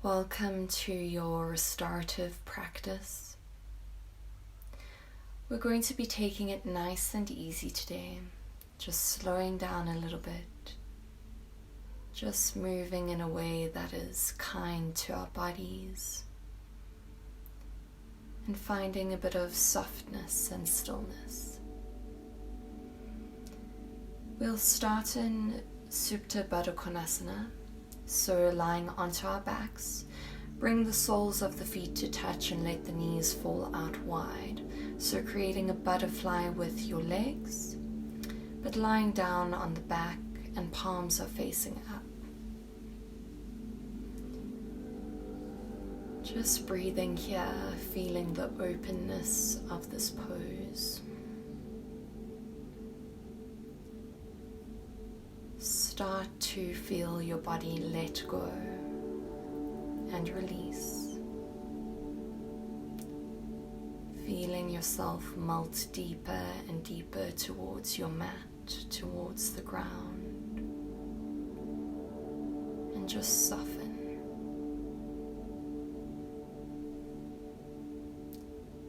Welcome to your restorative practice. We're going to be taking it nice and easy today, just slowing down a little bit, just moving in a way that is kind to our bodies, and finding a bit of softness and stillness. We'll start in Supta Baddha Konasana. So lying onto our backs, bring the soles of the feet to touch and let the knees fall out wide. So creating a butterfly with your legs, but lying down on the back and palms are facing up. Just breathing here, feeling the openness of this pose. Start to feel your body let go and release. Feeling yourself melt deeper and deeper towards your mat, towards the ground. And just soften.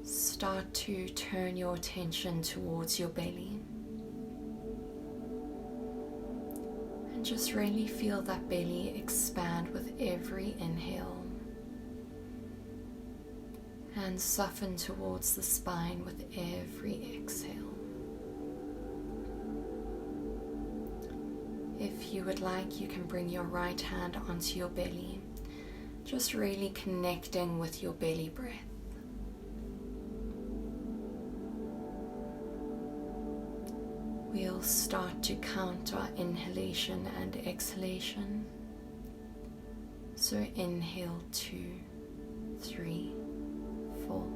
Start to turn your attention towards your belly. And just really feel that belly expand with every inhale. And soften towards the spine with every exhale. If you would like, you can bring your right hand onto your belly, just really connecting with your belly breath. We'll start to count our inhalation and exhalation. So inhale 2, 3, 4,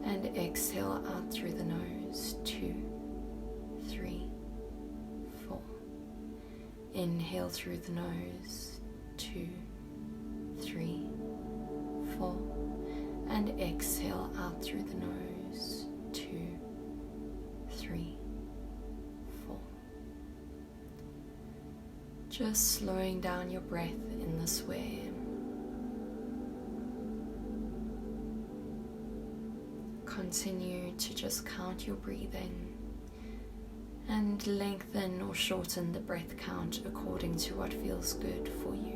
and exhale out through the nose 2, 3, 4. Inhale through the nose 2, 3, 4, and exhale out through the nose 2, 3, 4. Just slowing down your breath in this way. Continue to just count your breathing and lengthen or shorten the breath count according to what feels good for you.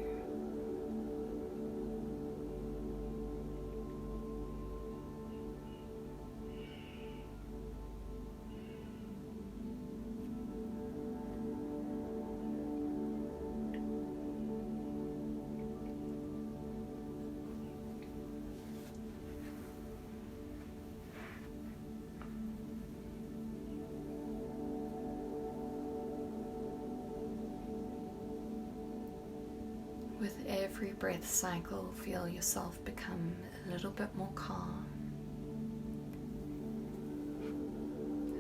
With every breath cycle, feel yourself become a little bit more calm,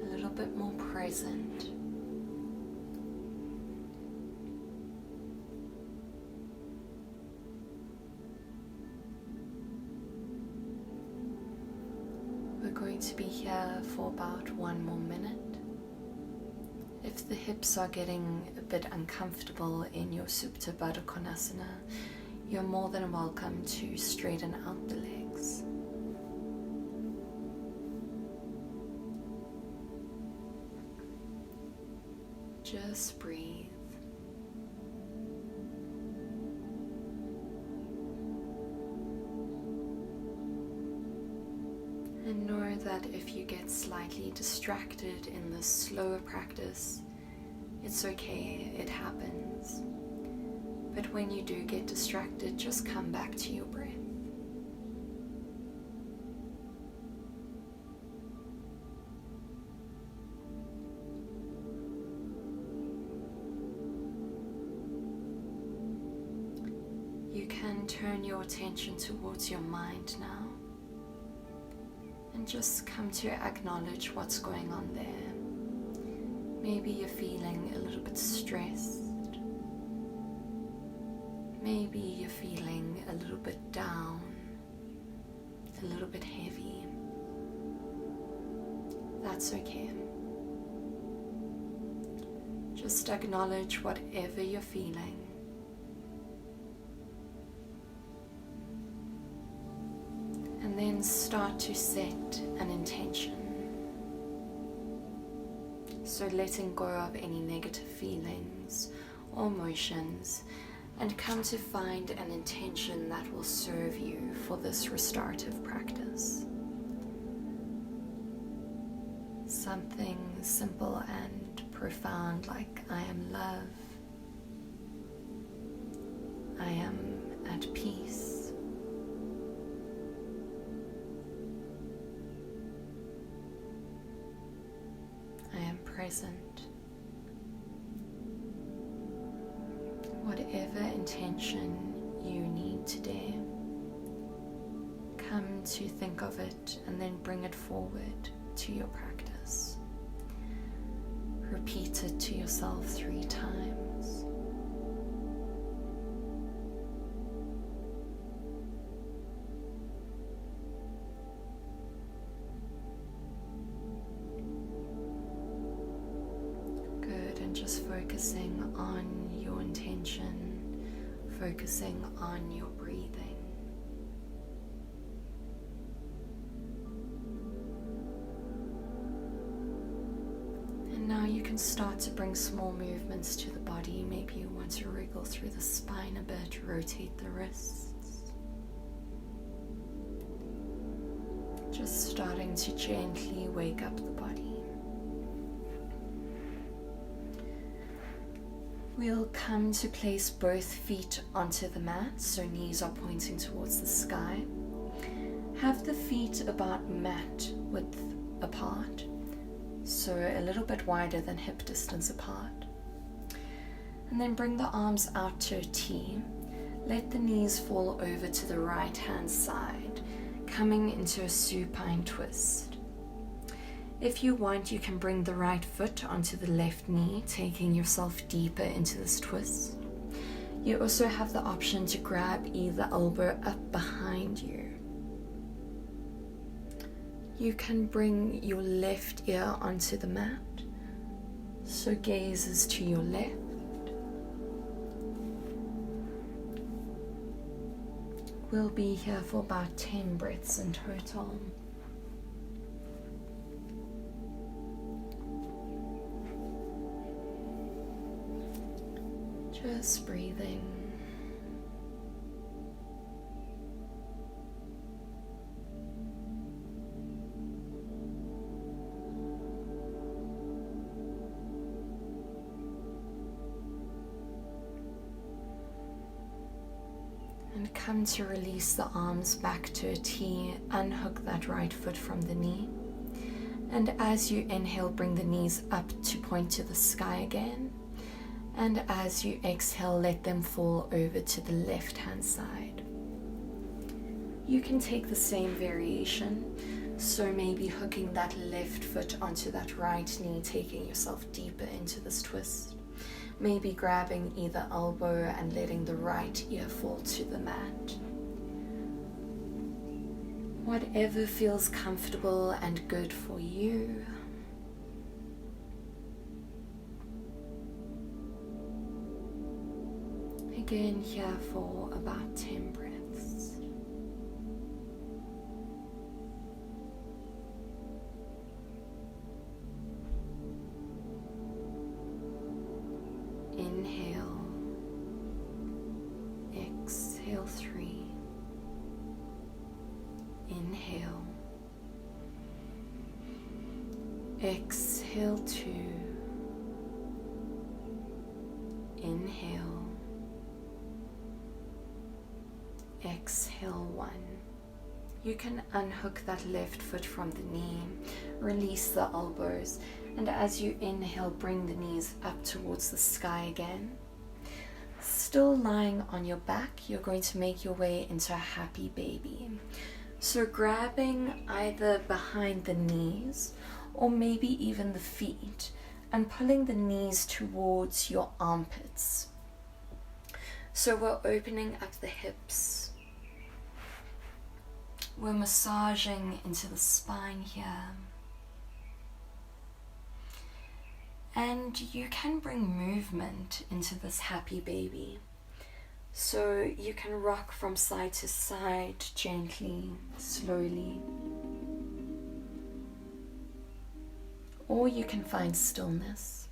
a little bit more present. We're going to be here for about 1 more minute. If the hips are getting a bit uncomfortable in your Supta Baddha Konasana, you're more than welcome to straighten out the legs. Just breathe. And know that if you get slightly distracted in this slower practice, it's okay, it happens. But when you do get distracted, just come back to your breath. You can turn your attention towards your mind now. And just come to acknowledge what's going on there. Maybe you're feeling a little bit stressed. Maybe you're feeling a little bit down, a little bit heavy. That's okay. Just acknowledge whatever you're feeling. start to set an intention. So letting go of any negative feelings or emotions, and come to find an intention that will serve you for this restorative practice. Something simple and profound like I am love, I am at peace, I am present. Whatever intention you need today, come to think of it and then bring it forward to your practice. Repeat it to yourself 3 times. Good, and just focusing on your intention, focusing on your breathing. And now you can start to bring small movements to the body. Maybe you want to wriggle through the spine a bit, rotate the wrists. Just starting to gently wake up the body. We'll come to place both feet onto the mat, so knees are pointing towards the sky. Have the feet about mat width apart, so a little bit wider than hip distance apart. And then bring the arms out to a T. Let the knees fall over to the right hand side, coming into a supine twist. If you want, you can bring the right foot onto the left knee, taking yourself deeper into this twist. You also have the option to grab either elbow up behind you. You can bring your left ear onto the mat, so gaze is to your left. We'll be here for about 10 breaths in total. Just breathing. And come to release the arms back to a T. Unhook that right foot from the knee. And as you inhale, bring the knees up to point to the sky again. And as you exhale, let them fall over to the left hand side. You can take the same variation, so maybe hooking that left foot onto that right knee, taking yourself deeper into this twist. Maybe grabbing either elbow and letting the right ear fall to the mat. Whatever feels comfortable and good for you. Again, here for about 10 breaths. Inhale, exhale 3, inhale, exhale 2, inhale, exhale 1. You can unhook that left foot from the knee, release the elbows, and as you inhale, bring the knees up towards the sky again. Still lying on your back, you're going to make your way into a happy baby. So grabbing either behind the knees or maybe even the feet and pulling the knees towards your armpits. So we're opening up the hips. We're massaging into the spine here. And you can bring movement into this happy baby. So you can rock from side to side gently, slowly. Or you can find stillness.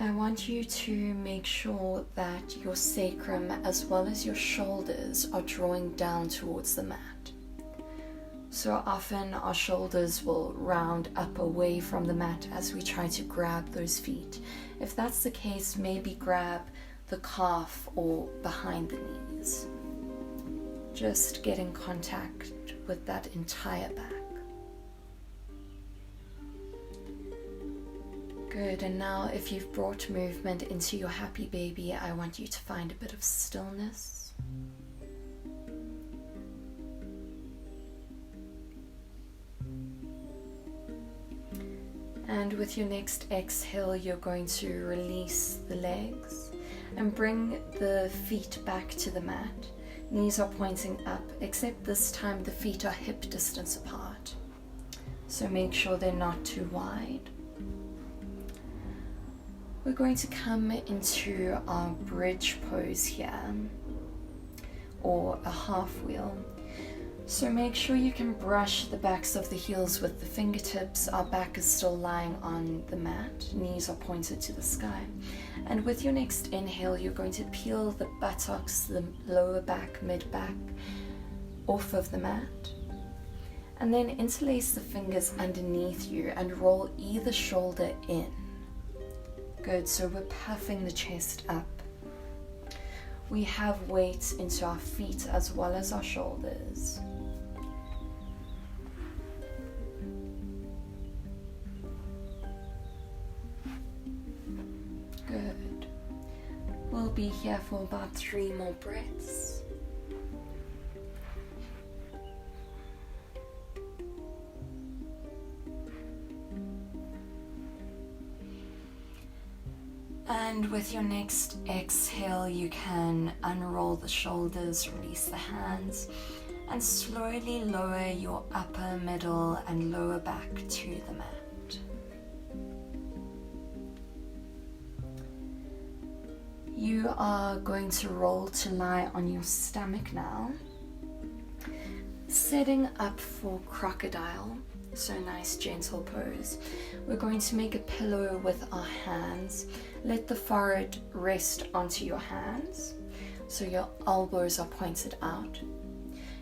I want you to make sure that your sacrum as well as your shoulders are drawing down towards the mat. So often our shoulders will round up away from the mat as we try to grab those feet. If that's the case, maybe grab the calf or behind the knees. Just get in contact with that entire back. Good, and now if you've brought movement into your happy baby, I want you to find a bit of stillness. And with your next exhale, you're going to release the legs and bring the feet back to the mat. Knees are pointing up, except this time the feet are hip distance apart. So make sure they're not too wide. We're going to come into our bridge pose here, or a half wheel. So make sure you can brush the backs of the heels with the fingertips. Our back is still lying on the mat. Knees are pointed to the sky. And with your next inhale, you're going to peel the buttocks, the lower back, mid-back off of the mat. And then interlace the fingers underneath you and roll either shoulder in. Good, so we're puffing the chest up. We have weight into our feet as well as our shoulders. Good. We'll be here for about 3 more breaths. And with your next exhale, you can unroll the shoulders, release the hands, and slowly lower your upper, middle, and lower back to the mat. You are going to roll to lie on your stomach now, setting up for crocodile. So nice gentle pose. We're going to make a pillow with our hands. Let the forehead rest onto your hands, so your elbows are pointed out.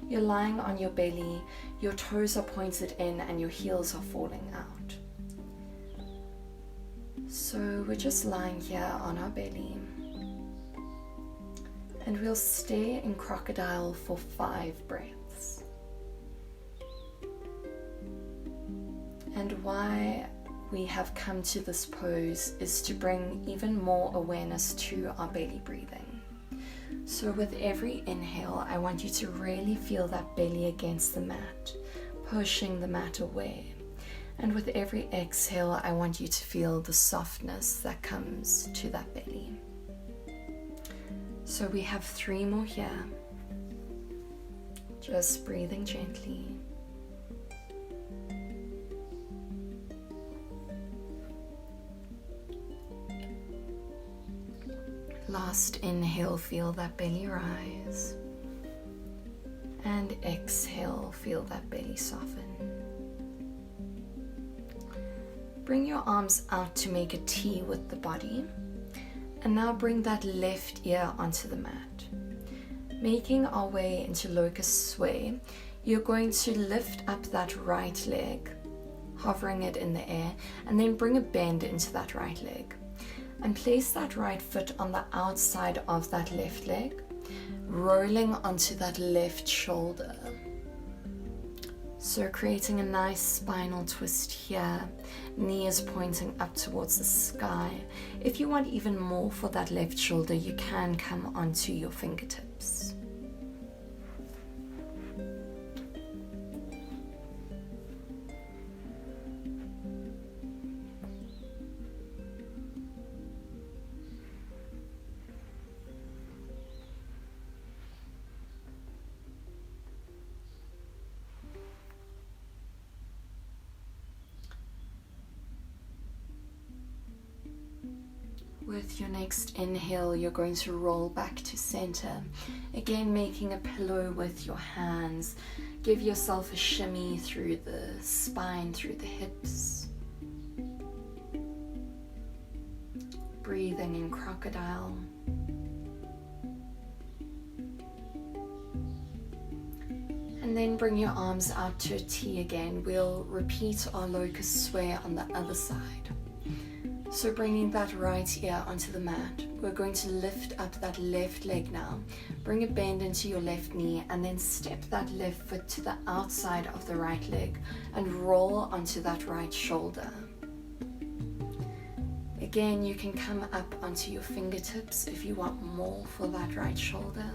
You're lying on your belly, your toes are pointed in, and your heels are falling out. So we're just lying here on our belly. And we'll stay in crocodile for 5 breaths. And why we have come to this pose is to bring even more awareness to our belly breathing. So with every inhale, I want you to really feel that belly against the mat, pushing the mat away. And with every exhale, I want you to feel the softness that comes to that belly. So we have 3 more here. Just breathing gently. Last inhale, feel that belly rise. And exhale, feel that belly soften. Bring your arms out to make a T with the body. And now bring that left ear onto the mat. Making our way into locust sway, you're going to lift up that right leg, hovering it in the air, and then bring a bend into that right leg. And place that right foot on the outside of that left leg, rolling onto that left shoulder. So creating a nice spinal twist here, knees pointing up towards the sky. If you want even more for that left shoulder, you can come onto your fingertips. With your next inhale, you're going to roll back to center. Again, making a pillow with your hands. Give yourself a shimmy through the spine, through the hips. Breathing in crocodile. And then bring your arms out to a T again. We'll repeat our locust sway on the other side. So bringing that right ear onto the mat, we're going to lift up that left leg now. Bring a bend into your left knee and then step that left foot to the outside of the right leg and roll onto that right shoulder. Again, you can come up onto your fingertips if you want more for that right shoulder.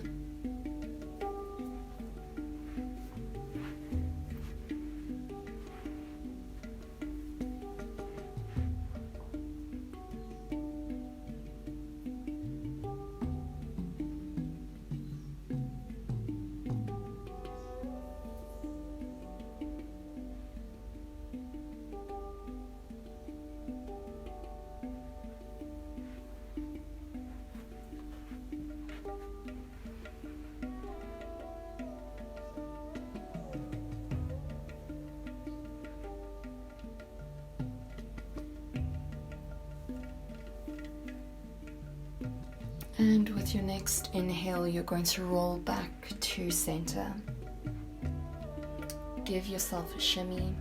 And with your next inhale, you're going to roll back to center. Give yourself a shimmy.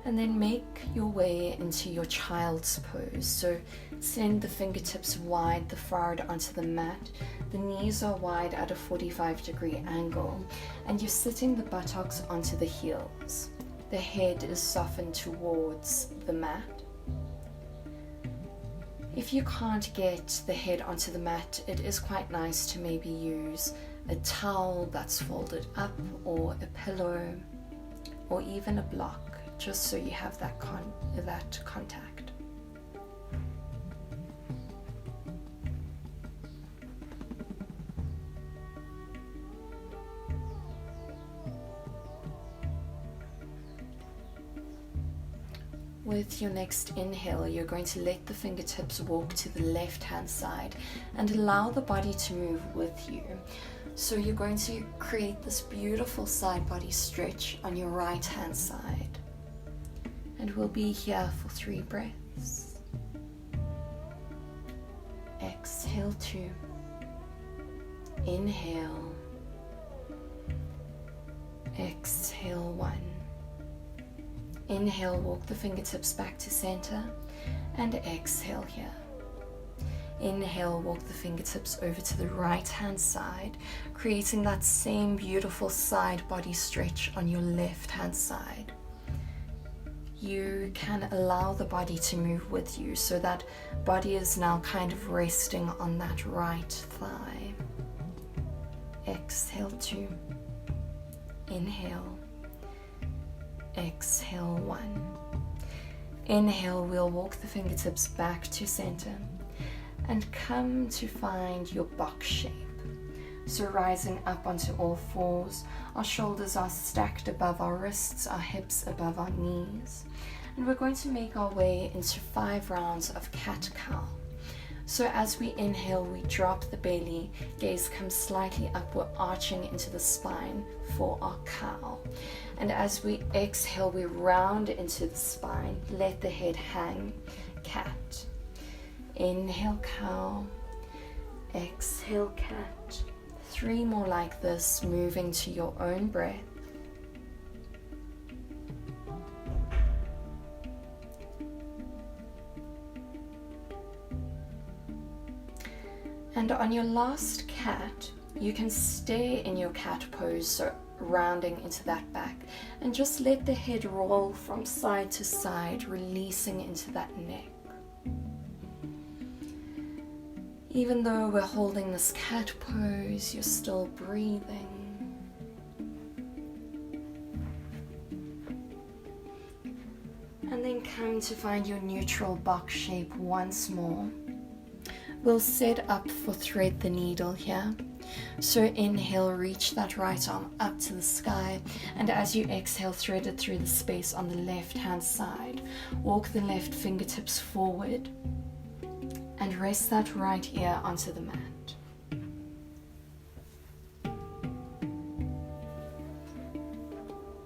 And then make your way into your child's pose. So send the fingertips wide, the forward onto the mat. The knees are wide at a 45-degree angle. And you're sitting the buttocks onto the heels. The head is softened towards the mat. If you can't get the head onto the mat, it is quite nice to maybe use a towel that's folded up or a pillow or even a block, just so you have that contact. With your next inhale, you're going to let the fingertips walk to the left-hand side and allow the body to move with you. So you're going to create this beautiful side body stretch on your right-hand side. And we'll be here for 3 breaths. Exhale 2. Inhale. Exhale 1. Inhale, walk the fingertips back to center, and exhale here. Inhale, walk the fingertips over to the right-hand side, creating that same beautiful side body stretch on your left-hand side. You can allow the body to move with you, so that body is now kind of resting on that right thigh. Exhale 2. Inhale. Exhale 1. Inhale, we'll walk the fingertips back to center and come to find your box shape. So rising up onto all fours, our shoulders are stacked above our wrists, our hips above our knees. And we're going to make our way into 5 rounds of cat-cow. So as we inhale, we drop the belly, gaze comes slightly upward, arching into the spine for our cow. And as we exhale, we round into the spine, let the head hang, cat. Inhale, cow. Exhale, cat. 3 more like this, moving to your own breath. And on your last cat, you can stay in your cat pose, so rounding into that back, and just let the head roll from side to side, releasing into that neck. Even though we're holding this cat pose, you're still breathing. And then come to find your neutral box shape once more. We'll set up for thread the needle here. So inhale, reach that right arm up to the sky, and as you exhale, thread it through the space on the left hand side. Walk the left fingertips forward. And rest that right ear onto the mat.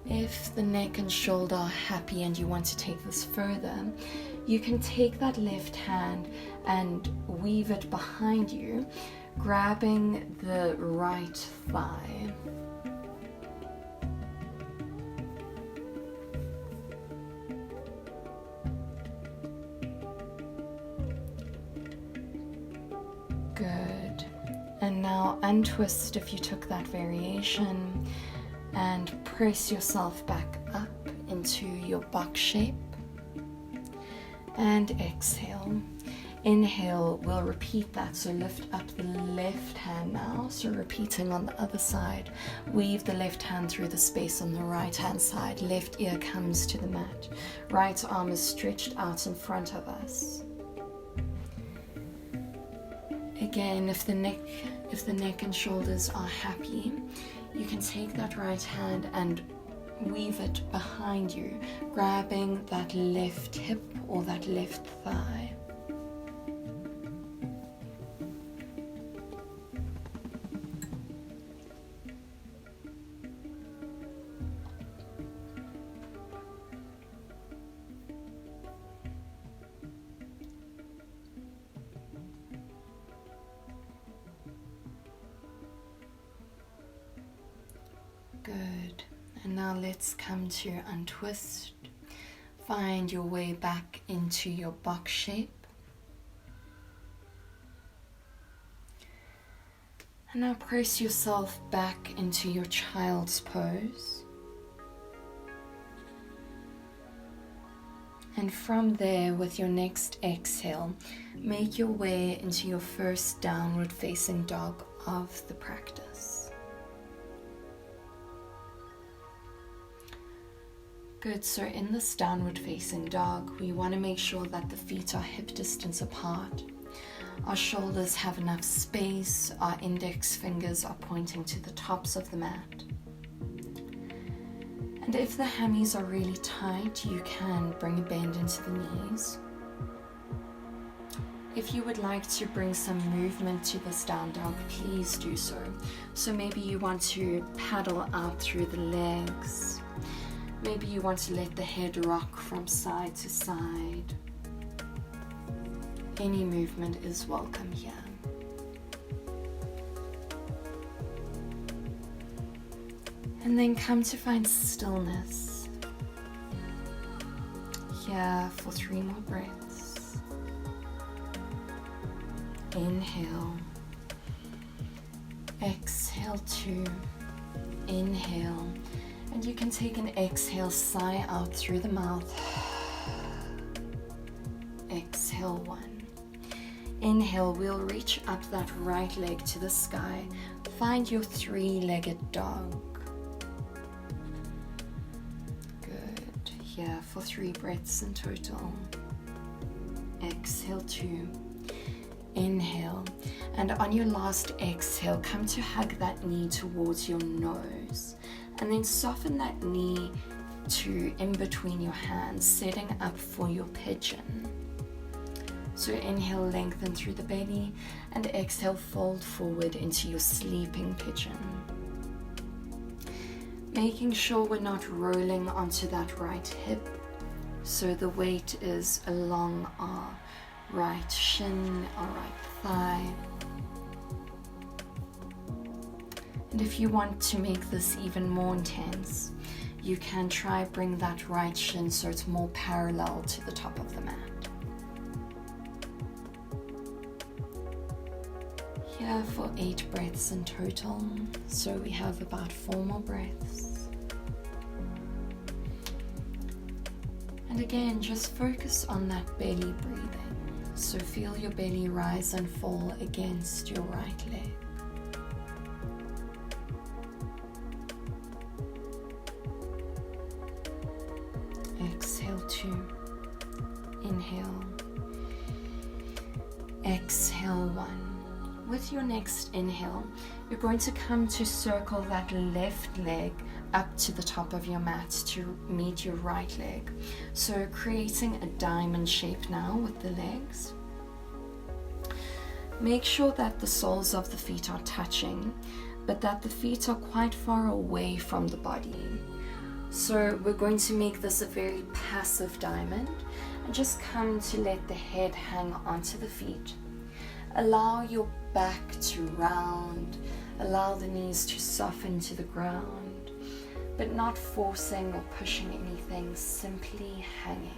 If the neck and shoulder are happy and you want to take this further, you can take that left hand and weave it behind you, grabbing the right thigh. Good. And now untwist if you took that variation and press yourself back up into your box shape. And exhale. Inhale, we'll repeat that. So lift up the left hand now. So repeating on the other side. Weave the left hand through the space on the right hand side. Left ear comes to the mat. Right arm is stretched out in front of us. Again, if the neck and shoulders are happy, you can take that right hand and weave it behind you, grabbing that left hip or that left thigh. Good. And now let's come to untwist. Find your way back into your box shape. And now press yourself back into your child's pose. And from there, with your next exhale, make your way into your first downward facing dog of the practice. Good, so in this downward facing dog, we want to make sure that the feet are hip distance apart. Our shoulders have enough space, our index fingers are pointing to the tops of the mat. And if the hammies are really tight, you can bring a bend into the knees. If you would like to bring some movement to this down dog, please do so. So maybe you want to paddle out through the legs. Maybe you want to let the head rock from side to side. Any movement is welcome here. And then come to find stillness. Here for 3 more breaths. Inhale. Exhale 2. Inhale. And you can take an exhale, sigh out through the mouth. Exhale 1. Inhale, we'll reach up that right leg to the sky. Find your 3-legged dog. Good. Here for 3 breaths in total. Exhale 2. Inhale. And on your last exhale, come to hug that knee towards your nose. And then soften that knee to in between your hands, setting up for your pigeon. So inhale, lengthen through the belly, and exhale, fold forward into your sleeping pigeon. Making sure we're not rolling onto that right hip, so the weight is along our right shin, our right thigh. And if you want to make this even more intense, you can try bring that right shin so it's more parallel to the top of the mat. Here for 8 breaths in total, so we have about 4 more breaths. And again, just focus on that belly breathing. So feel your belly rise and fall against your right leg. Exhale 2. Inhale. Exhale 1. With your next inhale, you're going to come to circle that left leg up to the top of your mat to meet your right leg. So creating a diamond shape now with the legs. Make sure that the soles of the feet are touching, but that the feet are quite far away from the body. So we're going to make this a very passive diamond and just come to let the head hang onto the feet. Allow your back to round, allow the knees to soften to the ground, but not forcing or pushing anything, simply hanging.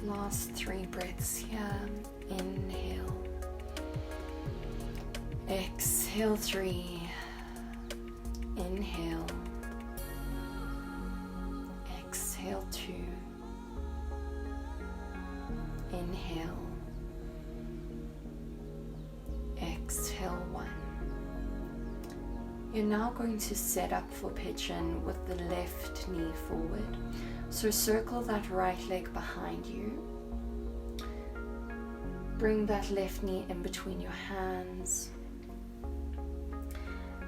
Last 3 breaths here. Inhale. Exhale 3. Inhale. Exhale 2. Inhale. Exhale 1. You're now going to set up for pigeon with the left knee forward. So circle that right leg behind you. Bring that left knee in between your hands.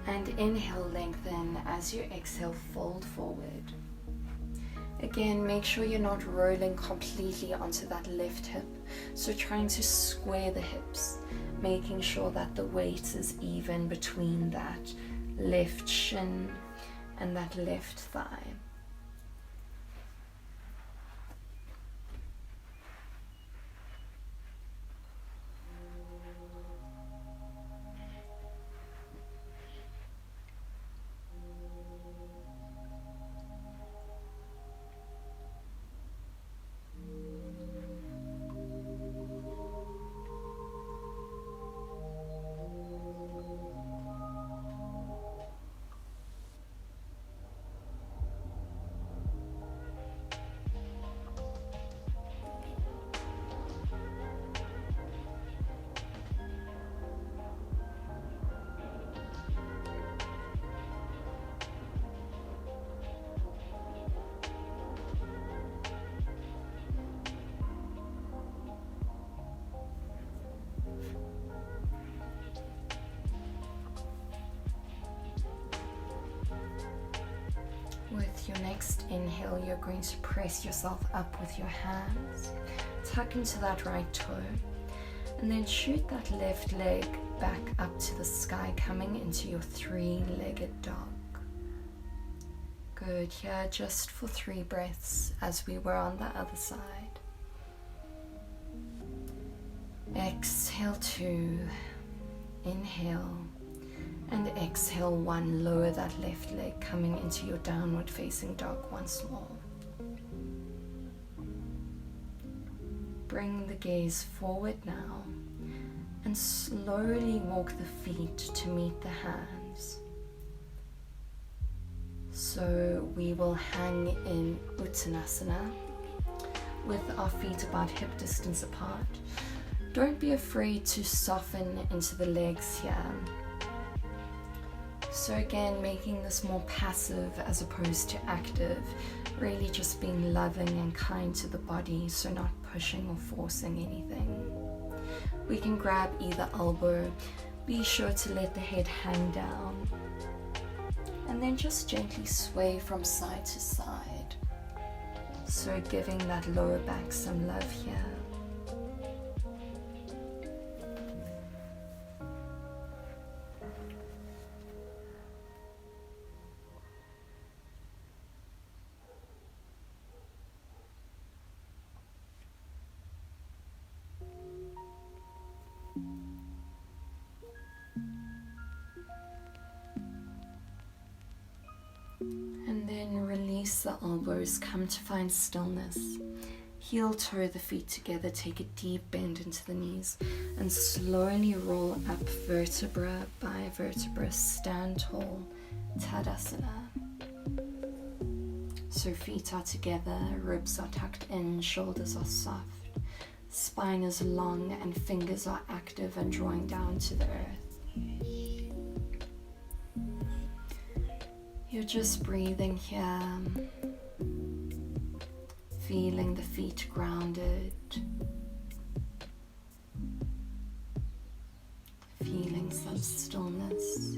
And inhale, lengthen. As you exhale, fold forward. Again, make sure you're not rolling completely onto that left hip. So trying to square the hips, making sure that the weight is even between that left shin and that left thigh. With your next inhale, you're going to press yourself up with your hands, tuck into that right toe, and then shoot that left leg back up to the sky, coming into your 3-legged dog. Good, here just for 3 breaths as we were on the other side. Exhale 2, inhale. And exhale 1, lower that left leg, coming into your downward facing dog once more. Bring the gaze forward now and slowly walk the feet to meet the hands. So we will hang in Uttanasana with our feet about hip distance apart. Don't be afraid to soften into the legs here. So again, making this more passive as opposed to active, really just being loving and kind to the body, so not pushing or forcing anything. We can grab either elbow, be sure to let the head hang down, and then just gently sway from side to side. So giving that lower back some love here. And then release the elbows, come to find stillness. Heel toe the feet together, take a deep bend into the knees, and slowly roll up vertebra by vertebra, stand tall, Tadasana. So feet are together, ribs are tucked in, shoulders are soft, spine is long and fingers are active and drawing down to the earth. You're just breathing here, feeling the feet grounded, feeling some stillness,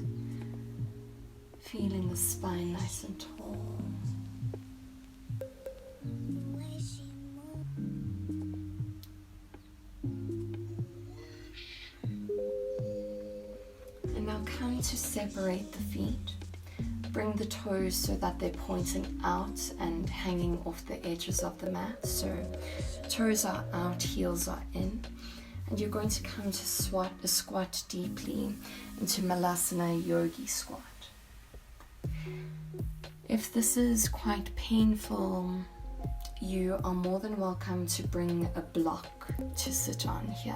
feeling the spine nice and tall. And now come to separate the feet. Bring the toes so that they're pointing out and hanging off the edges of the mat. So toes are out, heels are in. And you're going to come to squat deeply into Malasana Yogi squat. If this is quite painful, you are more than welcome to bring a block to sit on here.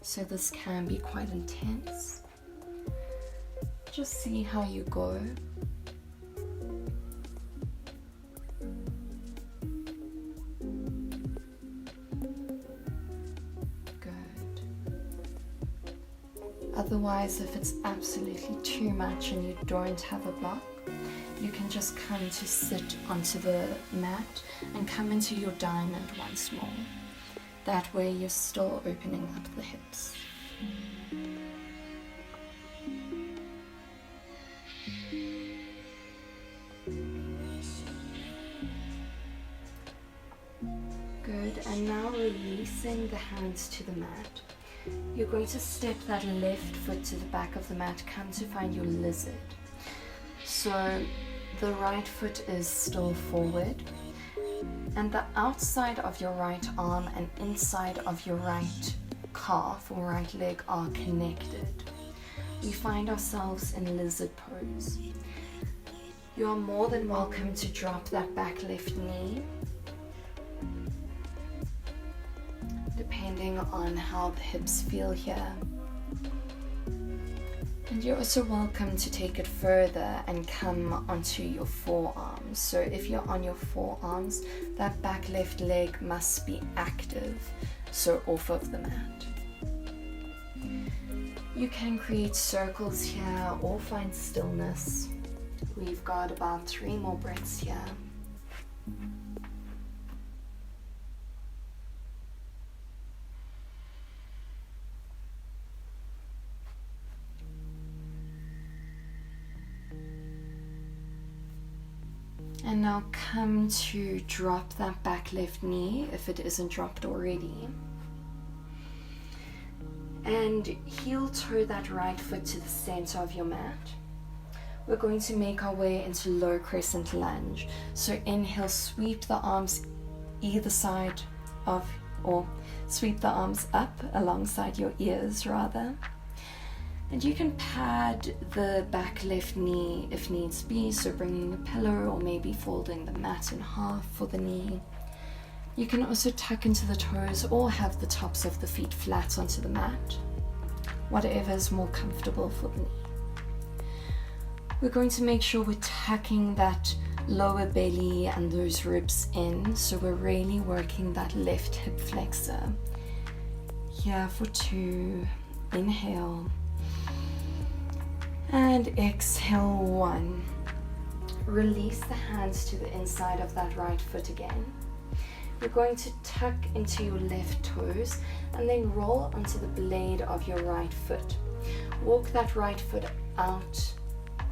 So this can be quite intense. Just see how you go. Good. Otherwise, if it's absolutely too much and you don't have a block, you can just come to sit onto the mat and come into your diamond once more. That way you're still opening up the hips. Good, and now releasing the hands to the mat. You're going to step that left foot to the back of the mat, come to find your lizard. So the right foot is still forward, and the outside of your right arm and inside of your right calf or right leg are connected. We find ourselves in lizard pose. You are more than welcome to drop that back left knee, depending on how the hips feel here. And you're also welcome to take it further and come onto your forearms. So if you're on your forearms, that back left leg must be active, so off of the mat. You can create circles here or find stillness. We've got about 3 more breaths here. And now come to drop that back left knee if it isn't dropped already. And heel toe that right foot to the center of your mat. We're going to make our way into low crescent lunge. So inhale, sweep the arms either side of, or sweep the arms up alongside your ears rather. And you can pad the back left knee if needs be, so bringing a pillow or maybe folding the mat in half for the knee. You can also tuck into the toes or have the tops of the feet flat onto the mat, whatever is more comfortable for the knee. We're going to make sure we're tucking that lower belly and those ribs in, so we're really working that left hip flexor. Here for 2, inhale. And exhale 1. Release the hands to the inside of that right foot again. You're going to tuck into your left toes and then roll onto the blade of your right foot. Walk that right foot out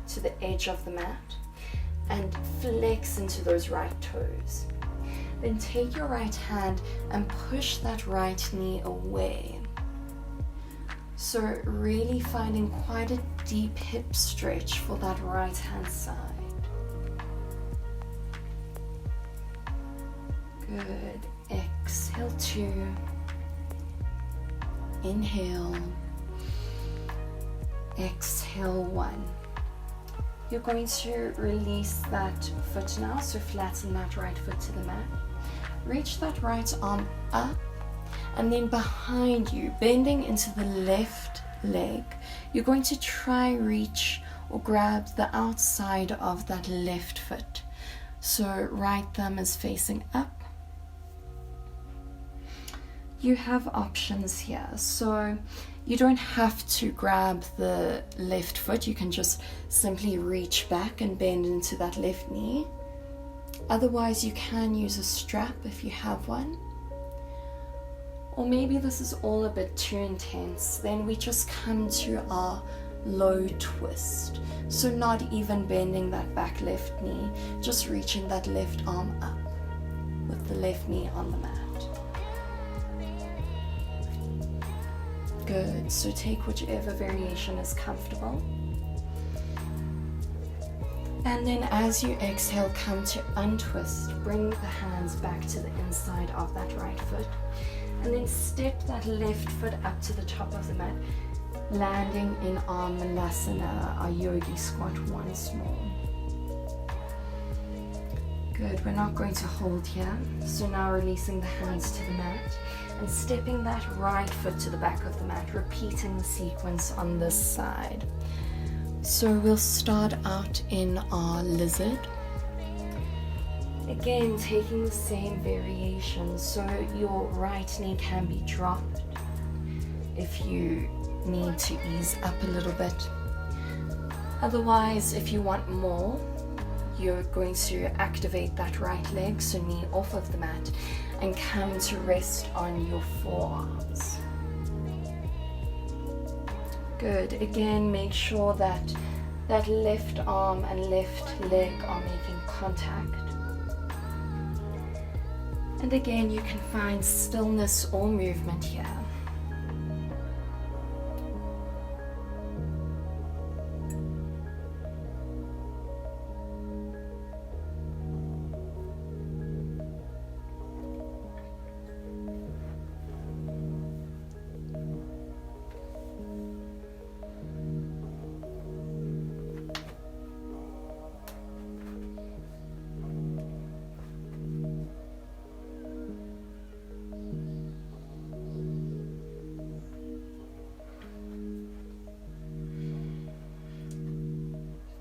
to the edge of the mat and flex into those right toes. Then take your right hand and push that right knee away. So really finding quite a deep hip stretch for that right hand side. Good. Exhale 2. Inhale. Exhale 1. You're going to release that foot now, so flatten that right foot to the mat. Reach that right arm up. And then behind you, bending into the left leg, you're going to try reach or grab the outside of that left foot. So right thumb is facing up. You have options here. So you don't have to grab the left foot. You can just simply reach back and bend into that left knee. Otherwise, you can use a strap if you have one. Or maybe this is all a bit too intense. Then we just come to our low twist. So not even bending that back left knee, just reaching that left arm up with the left knee on the mat. Good, so take whichever variation is comfortable. And then as you exhale, come to untwist. Bring the hands back to the inside of that right foot. And then step that left foot up to the top of the mat, landing in our Malasana, our yogi squat once more. Good, we're not going to hold here. So now releasing the hands to the mat and stepping that right foot to the back of the mat, repeating the sequence on this side. So we'll start out in our lizard. Again, taking the same variation, so your right knee can be dropped if you need to ease up a little bit. Otherwise, if you want more, you're going to activate that right leg, so knee off of the mat, and come to rest on your forearms. Good. Again, make sure that that left arm and left leg are making contact. And again, you can find stillness or movement here.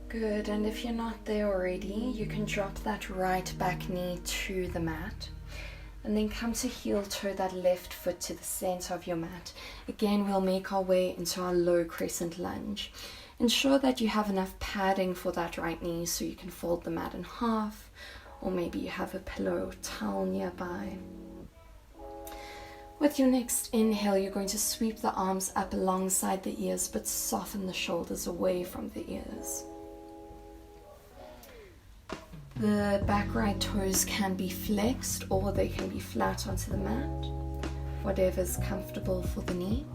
Good, and if you're not there already, you can drop that right back knee to the mat and then come to heel toe that left foot to the center of your mat. Again, we'll make our way into our low crescent lunge. Ensure that you have enough padding for that right knee so you can fold the mat in half, or maybe you have a pillow or towel nearby. With your next inhale, you're going to sweep the arms up alongside the ears, but soften the shoulders away from the ears. The back right toes can be flexed or they can be flat onto the mat, whatever's comfortable for the knee.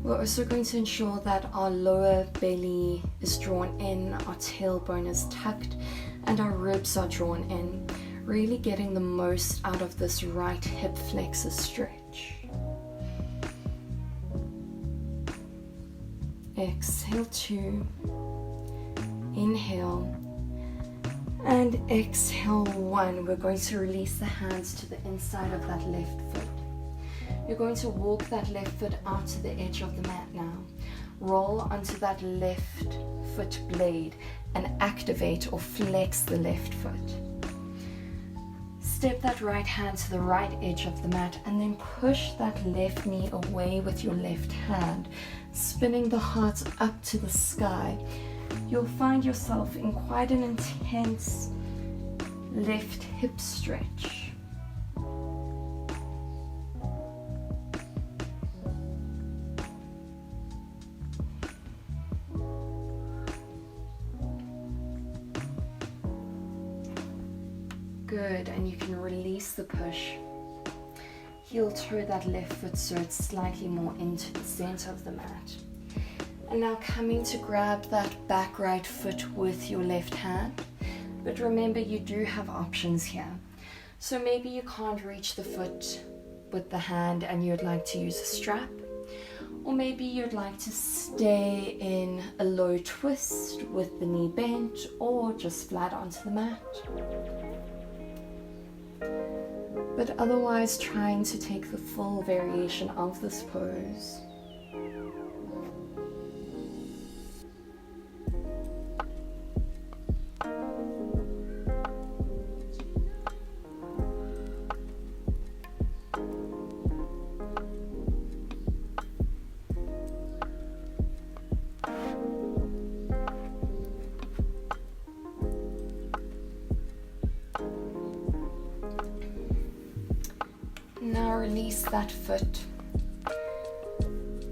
We're also going to ensure that our lower belly is drawn in, our tailbone is tucked, and our ribs are drawn in, really getting the most out of this right hip flexor stretch. Exhale 2, inhale, and exhale 1. We're going to release the hands to the inside of that left foot. You're going to walk that left foot out to the edge of the mat now. Roll onto that left foot blade and activate or flex the left foot. Step that right hand to the right edge of the mat and then push that left knee away with your left hand, spinning the heart up to the sky. You'll find yourself in quite an intense left hip stretch. Good, and you can release the push. Heel toe that left foot so it's slightly more into the center of the mat. And now coming to grab that back right foot with your left hand. But remember, you do have options here. So maybe you can't reach the foot with the hand and you'd like to use a strap. Or maybe you'd like to stay in a low twist with the knee bent or just flat onto the mat. But otherwise trying to take the full variation of this pose. Now release that foot.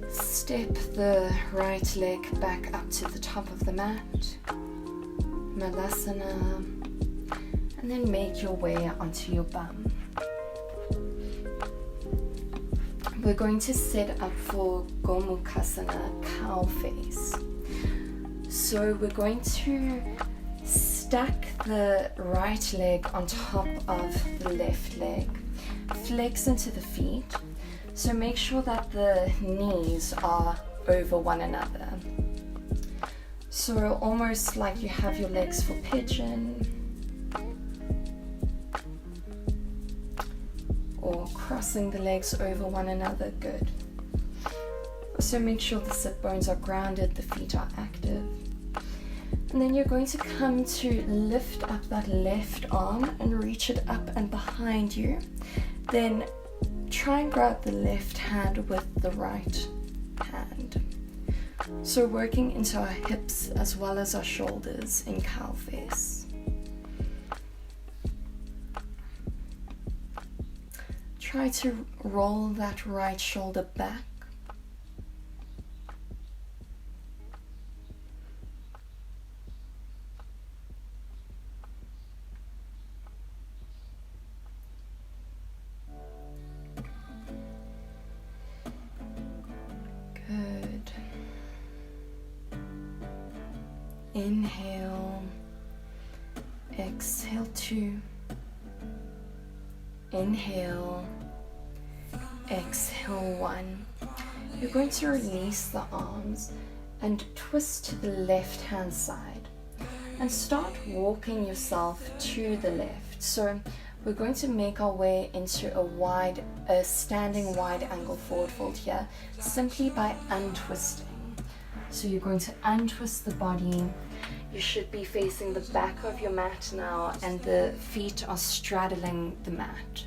Step the right leg back up to the top of the mat. Malasana. And then make your way onto your bum. We're going to set up for Gomukhasana, cow face. So we're going to stack the right leg on top of the left leg. Flex into the feet. So make sure that the knees are over one another. So almost like you have your legs for pigeon. Or crossing the legs over one another, good. So make sure the sit bones are grounded, the feet are active. And then you're going to come to lift up that left arm and reach it up and behind you. Then try and grab the left hand with the right hand. So working into our hips as well as our shoulders in cow face. Try to roll that right shoulder back. Good. Inhale. Exhale 2. Inhale. Exhale 1. You're going to release the arms and twist to the left hand side and start walking yourself to the left. So we're going to make our way into a standing wide angle forward fold here simply by untwisting. So you're going to untwist the body. You should be facing the back of your mat now and the feet are straddling the mat.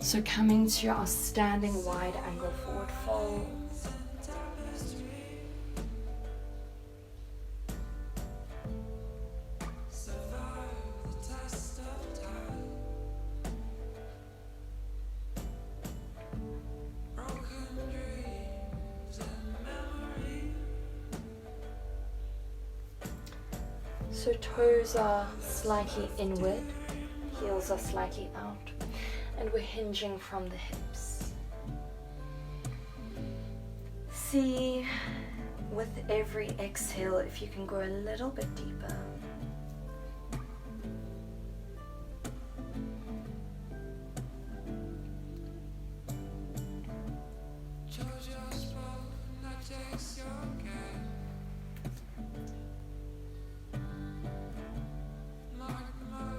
So coming to our standing wide angle forward fold. So toes are slightly inward, heels are slightly out. And we're hinging from the hips. See with every exhale if you can go a little bit deeper.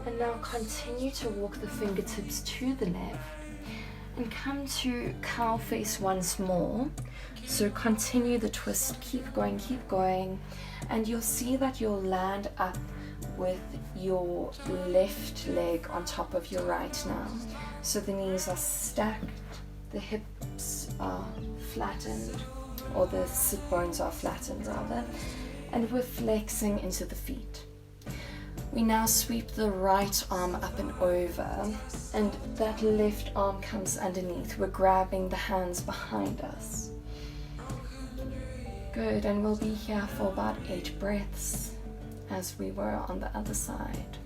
And now continue to walk the fingertips to the left and come to cow face once more. So continue the twist, keep going, and you'll see that you'll land up with your left leg on top of your right now. So the knees are stacked, the hips are flattened, or the sit bones are flattened rather, and we're flexing into the feet. We now sweep the right arm up and over, and that left arm comes underneath. We're grabbing the hands behind us. Good, and we'll be here for about 8 breaths as we were on the other side.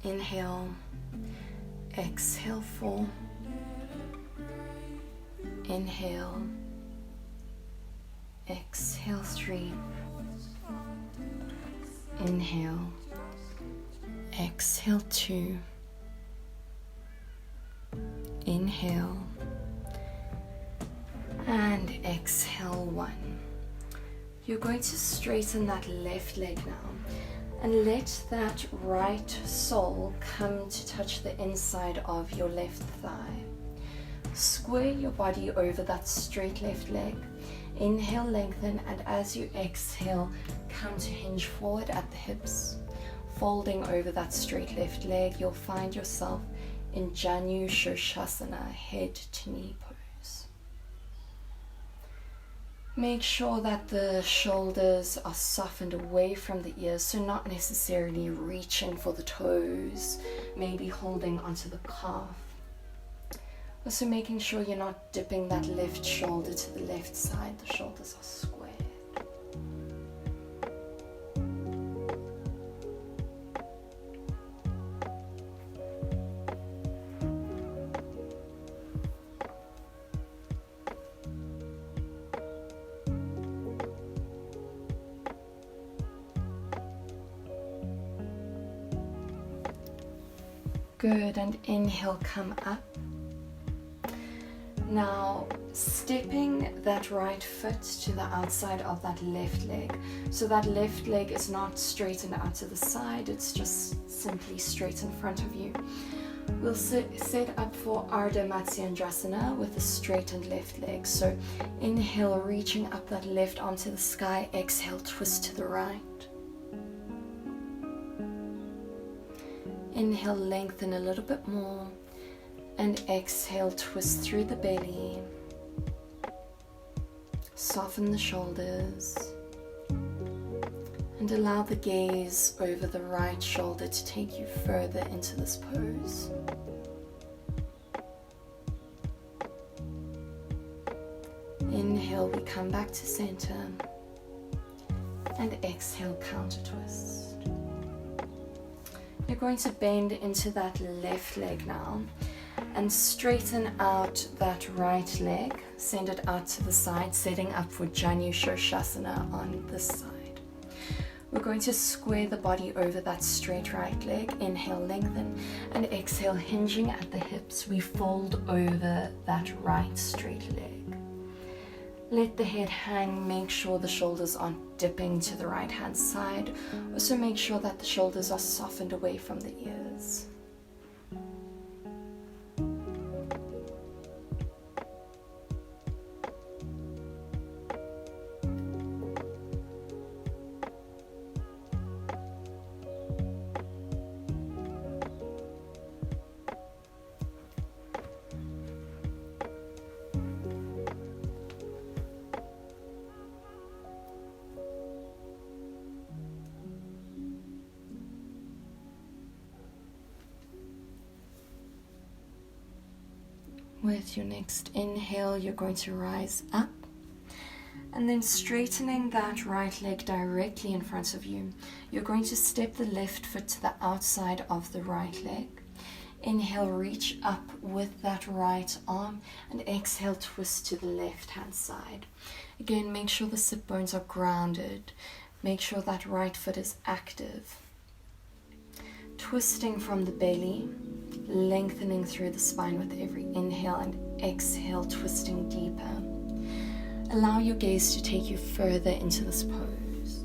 Inhale, exhale 4, inhale, exhale 3, inhale, exhale 2, inhale, and exhale 1. You're going to straighten that left leg now. And let that right sole come to touch the inside of your left thigh. Square your body over that straight left leg. Inhale, lengthen, and as you exhale, come to hinge forward at the hips. Folding over that straight left leg, you'll find yourself in Janu Shirshasana, head to knee pose. Make sure that the shoulders are softened away from the ears, so not necessarily reaching for the toes, maybe holding onto the calf. Also making sure you're not dipping that left shoulder to the left side, the shoulders are squared. Good, and inhale, come up. Now, stepping that right foot to the outside of that left leg. So that left leg is not straightened out to the side, it's just simply straight in front of you. We'll set up for Ardha Matsyendrasana with a straightened left leg. So inhale, reaching up that left arm to the sky. Exhale, twist to the right. Inhale, lengthen a little bit more, and exhale, twist through the belly. Soften the shoulders, and allow the gaze over the right shoulder to take you further into this pose. Inhale, we come back to center, and exhale, counter twist. You're going to bend into that left leg now and straighten out that right leg, send it out to the side, setting up for Janu Shirshasana on this side. We're going to square the body over that straight right leg. Inhale, lengthen, and exhale, hinging at the hips, we fold over that right straight leg. Let the head hang, make sure the shoulders aren't dipping to the right hand side. Also make sure that the shoulders are softened away from the ears. With your next inhale, you're going to rise up, and then straightening that right leg directly in front of you, you're going to step the left foot to the outside of the right leg. Inhale, reach up with that right arm, and exhale, twist to the left hand side. Again, make sure the sit bones are grounded. Make sure that right foot is active. Twisting from the belly, lengthening through the spine with every inhale, and exhale, twisting deeper. Allow your gaze to take you further into this pose.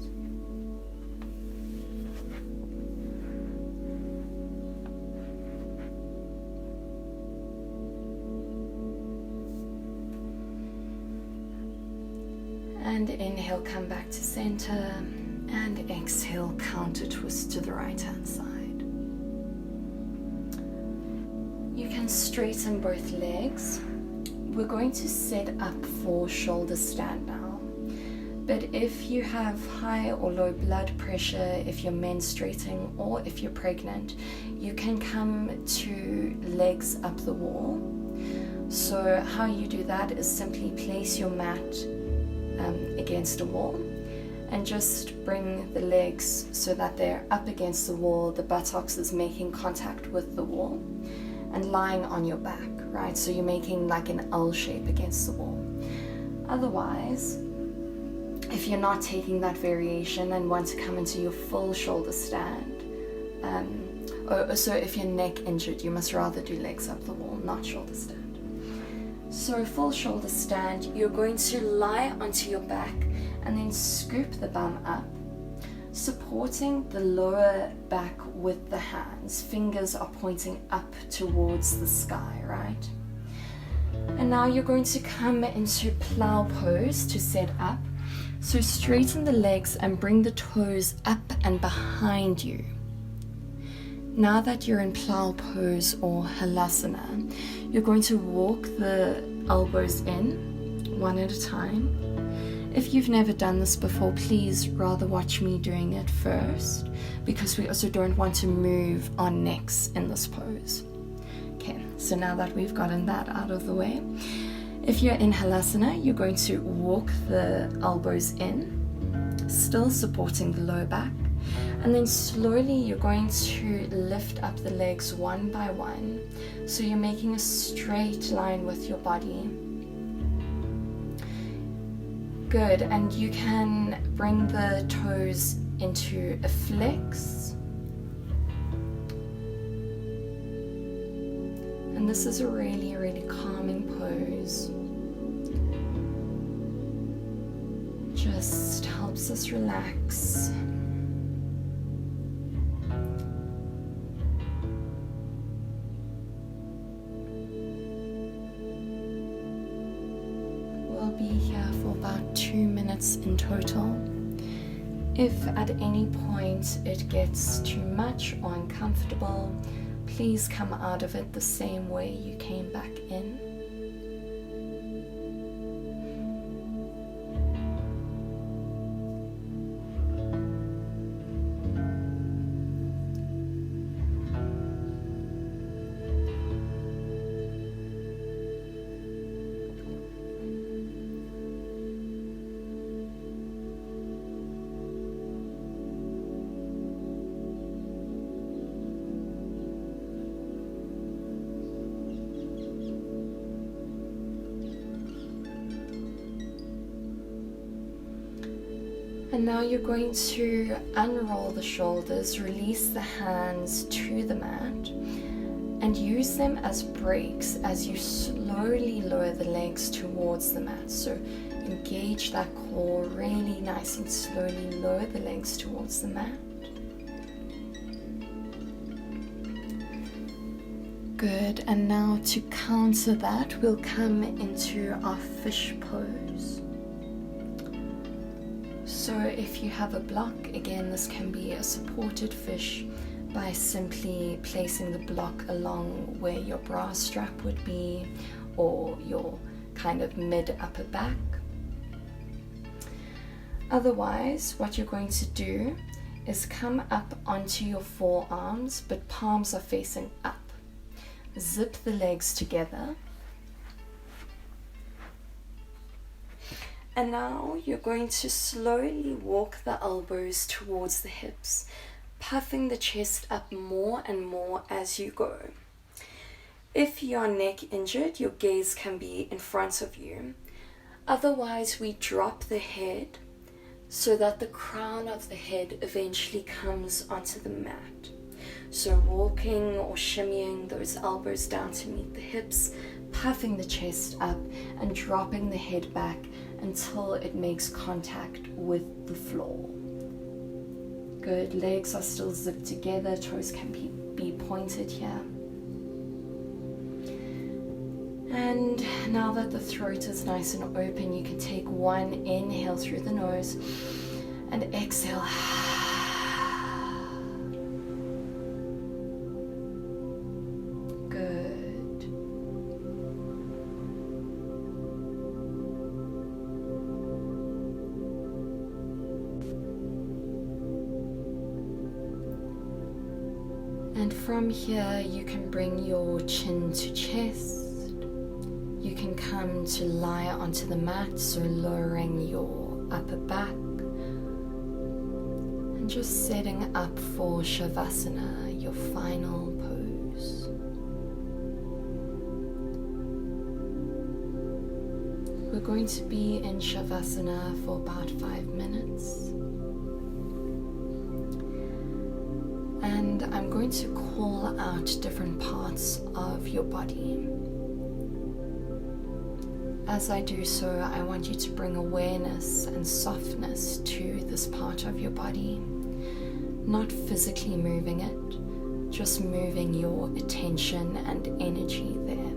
And inhale, come back to center, and exhale, counter twist to the right hand side. You can straighten both legs. We're going to set up for shoulder stand now. But if you have high or low blood pressure, if you're menstruating, or if you're pregnant, you can come to legs up the wall. So how you do that is simply place your mat against a wall and just bring the legs so that they're up against the wall, the buttocks is making contact with the wall, and lying on your back, right? So you're making like an L shape against the wall. Otherwise, if you're not taking that variation and want to come into your full shoulder stand, so if you're neck injured, you must rather do legs up the wall, not shoulder stand. So full shoulder stand, you're going to lie onto your back and then scoop the bum up, supporting the lower back with the hands. Fingers are pointing up towards the sky, right? And now you're going to come into plow pose to set up. So straighten the legs and bring the toes up and behind you. now that you're in plow pose or halasana, you're going to walk the elbows in one at a time. If you've never done this before, please rather watch me doing it first, because we also don't want to move our necks in this pose. Okay, so now that we've gotten that out of the way, if you're in halasana, you're going to walk the elbows in, still supporting the lower back, and then slowly you're going to lift up the legs one by one, so you're making a straight line with your body. Good, and you can bring the toes into a flex. And this is a really, really calming pose. Just helps us relax. Be here for about 2 minutes in total. If at any point it gets too much or uncomfortable, please come out of it the same way you came back in. And now you're going to unroll the shoulders, release the hands to the mat, and use them as brakes as you slowly lower the legs towards the mat. So engage that core really nice and slowly lower the legs towards the mat. Good, and now to counter that, we'll come into our fish pose. So if you have a block, again, this can be a supported fish by simply placing the block along where your bra strap would be or your kind of mid-upper back. Otherwise, what you're going to do is come up onto your forearms, but palms are facing up. Zip the legs together. And now you're going to slowly walk the elbows towards the hips, puffing the chest up more and more as you go. If you're neck injured, your gaze can be in front of you. Otherwise, we drop the head so that the crown of the head eventually comes onto the mat. So walking or shimmying those elbows down to meet the hips, puffing the chest up and dropping the head back until it makes contact with the floor. Good, legs are still zipped together, toes can be pointed here. And now that the throat is nice and open, you can take one inhale through the nose and exhale. And from here, you can bring your chin to chest. You can come to lie onto the mat, so lowering your upper back. And just setting up for Shavasana, your final pose. We're going to be in Shavasana for about 5 minutes. And I'm going to call out different parts of your body. As I do so, I want you to bring awareness and softness to this part of your body. Not physically moving it, just moving your attention and energy there.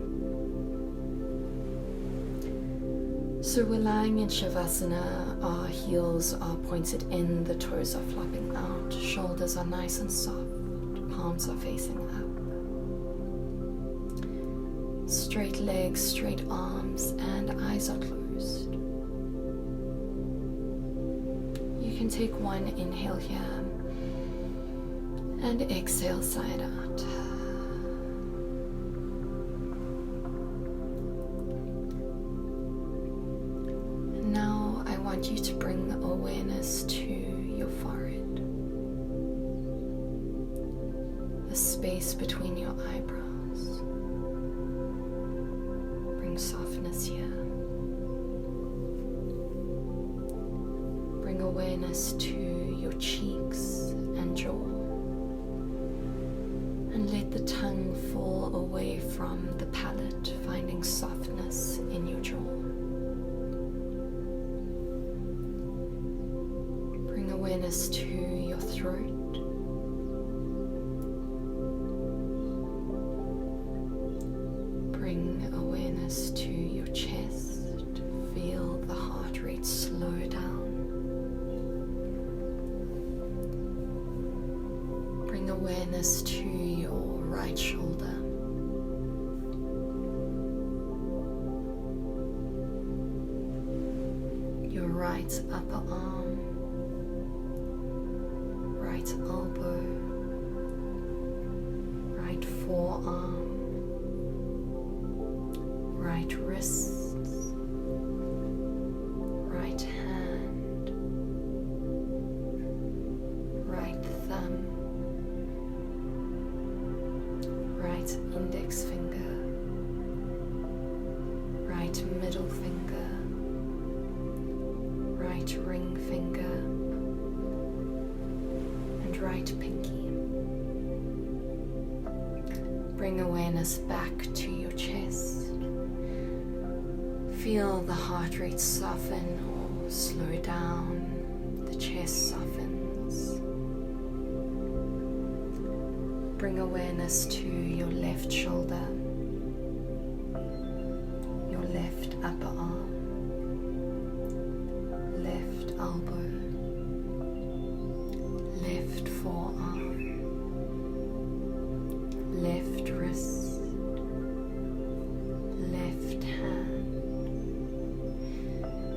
So we're lying in Shavasana, our heels are pointed in, the toes are flopping out, shoulders are nice and soft, palms are facing up. Straight legs, straight arms, and eyes are closed. You can take one inhale here and exhale side out. And now I want you to bring awareness to your forehead, the space between your eyebrows. Bring softness here. Bring awareness to your cheeks and jaw. And let the tongue fall away from the palate, finding softness in your jaw. Bring awareness to your throat. Bring awareness to your chest. Feel the heart rate slow down. Bring awareness to your right shoulder. Your right upper arm, right elbow, right forearm, right wrists, right hand, right thumb, right index finger, right middle finger, right ring finger, and right pinky. Bring awareness back to your chest. Feel the heart rate soften or slow down. The chest softens. Bring awareness to your left shoulder, your left upper arm, left elbow, left forearm, left wrist, left hand.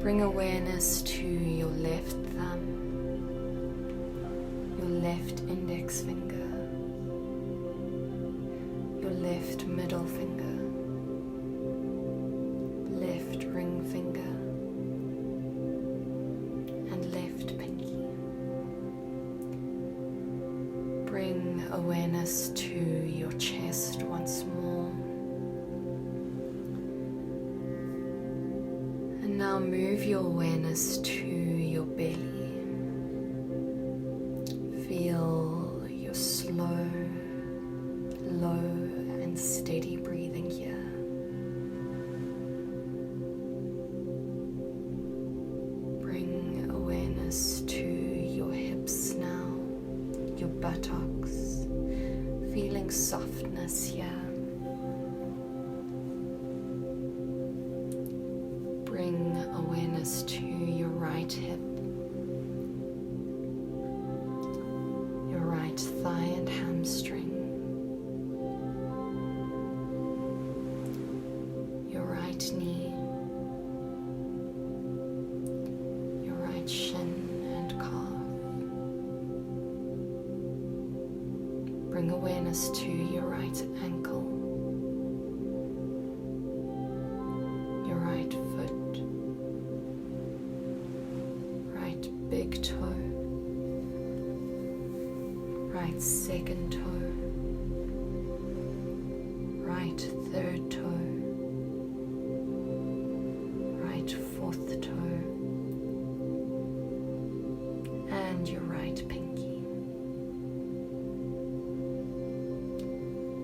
Bring awareness to your left thumb, your left index finger, your left middle finger, left ring finger, and left pinky. Bring awareness to your chest once more. And now move your awareness to your belly. Feel your slow, low, and steady breathing here. Bring awareness to your hips now, your buttocks, feeling softness here. Bring awareness to your right hip, your right thigh and hamstring, your right knee, your right shin and calf. Bring awareness to your right ankle, your right foot, right big toe, right second toe, right third toe, right fourth toe, and your right pinky.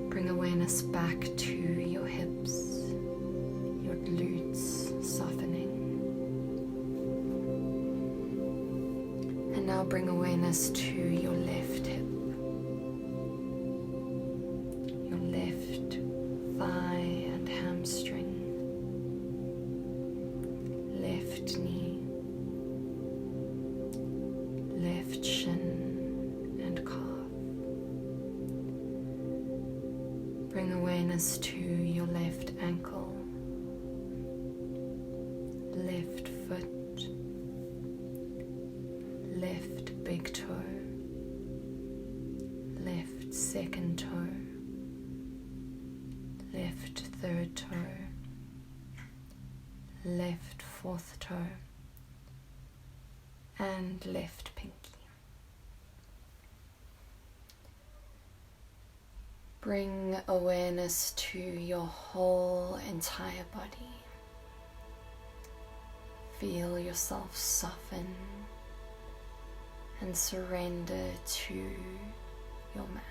Bring awareness back to your hips, your glutes softening. And now bring awareness to your left hip, your left thigh and hamstring, left knee, left shin and calf, awareness to your left ankle, left foot, left big toe, left second toe, left third toe, left fourth toe, and left pinky. Bring awareness to your whole entire body. Feel yourself soften and surrender to your mat.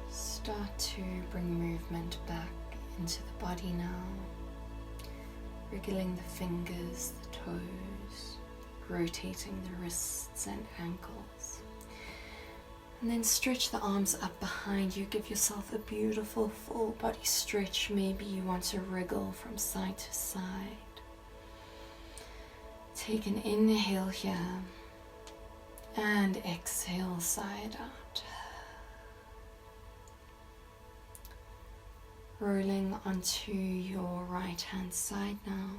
Start to bring movement back into the body now, wriggling the fingers, the toes, rotating the wrists and ankles. And then stretch the arms up behind you. Give yourself a beautiful full body stretch. Maybe you want to wriggle from side to side. Take an inhale here and exhale side out. Rolling onto your right hand side now.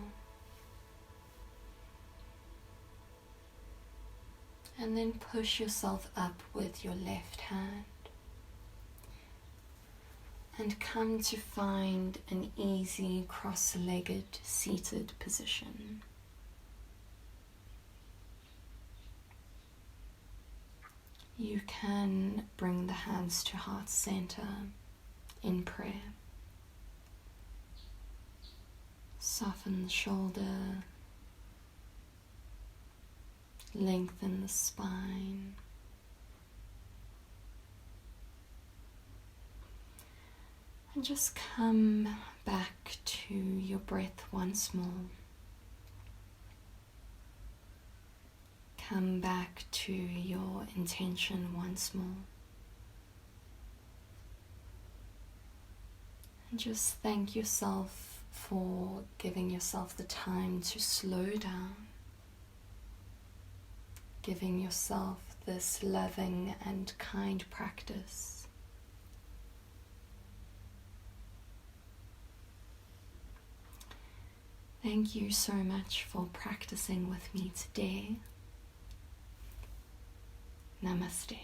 And then push yourself up with your left hand. And come to find an easy cross-legged seated position. You can bring the hands to heart center in prayer. Soften the shoulder, lengthen the spine, and just come back to your breath once more. Come back to your intention once more. And just thank yourself for giving yourself the time to slow down, giving yourself this loving and kind practice. Thank you so much for practicing with me today. Namaste.